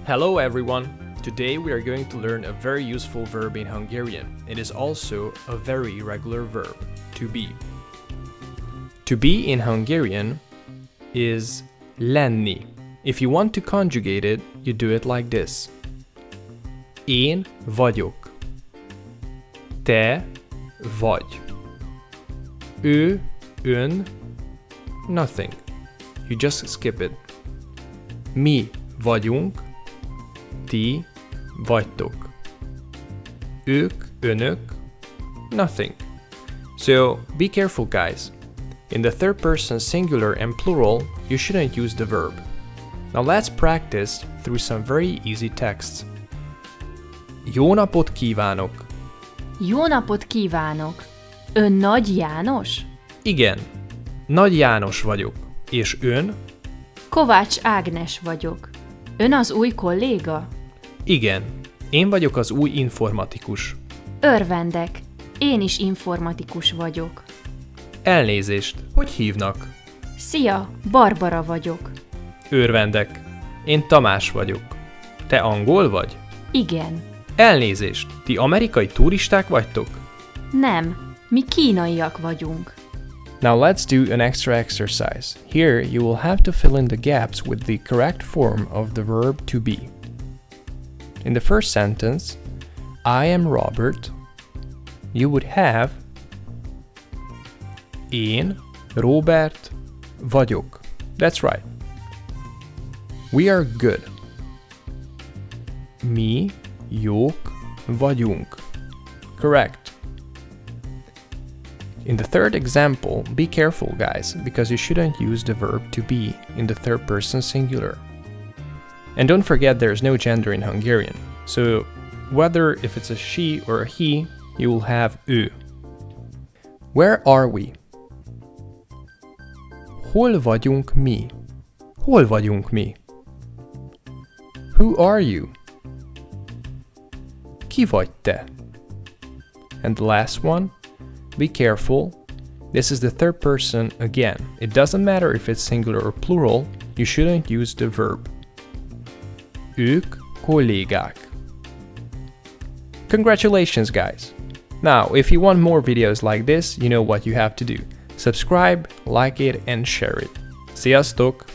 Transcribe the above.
Hello everyone! Today we are going to learn a very useful verb in Hungarian. It is also a very irregular verb, to be. To be in Hungarian is lenni. If you want to conjugate it, you do it like this. Én vagyok. Te vagy. Ő, ön, nothing. You just skip it. Mi vagyunk. Ti vagytok. Ők, önök, nothing. So be careful, guys. In the third person singular and plural, you shouldn't use the verb. Now let's practice through some very easy texts. Jó napot kívánok! Jó napot kívánok! Ön Nagy János? Igen, Nagy János vagyok. És ön? Kovács Ágnes vagyok. Ön az új kolléga? Igen, én vagyok az új informatikus. Örvendek. Én is informatikus vagyok. Elnézést, hogy hívnak? Szia, Barbara vagyok. Örvendek, én Tamás vagyok. Te angol vagy? Igen. Elnézést, ti amerikai turisták vagytok? Nem, mi kínaiak vagyunk. Now let's do an extra exercise. Here you will have to fill in the gaps with the correct form of the verb to be. In the first sentence, I am Robert, you would have Én Robert vagyok. That's right. We are good. Mi jók vagyunk. Correct. In the third example, be careful, guys, because you shouldn't use the verb to be in the third person singular. And don't forget there's no gender in Hungarian, so whether if it's a she or a he, you will have ő. Where are we? Hol vagyunk mi? Hol vagyunk mi? Who are you? Ki vagy te? And the last one, be careful. This is the third person again. It doesn't matter if it's singular or plural, you shouldn't use the verb. Ők kollégák. Congratulations, guys! Now, if you want more videos like this, you know what you have to do. Subscribe, like it, and share it. Sziasztok!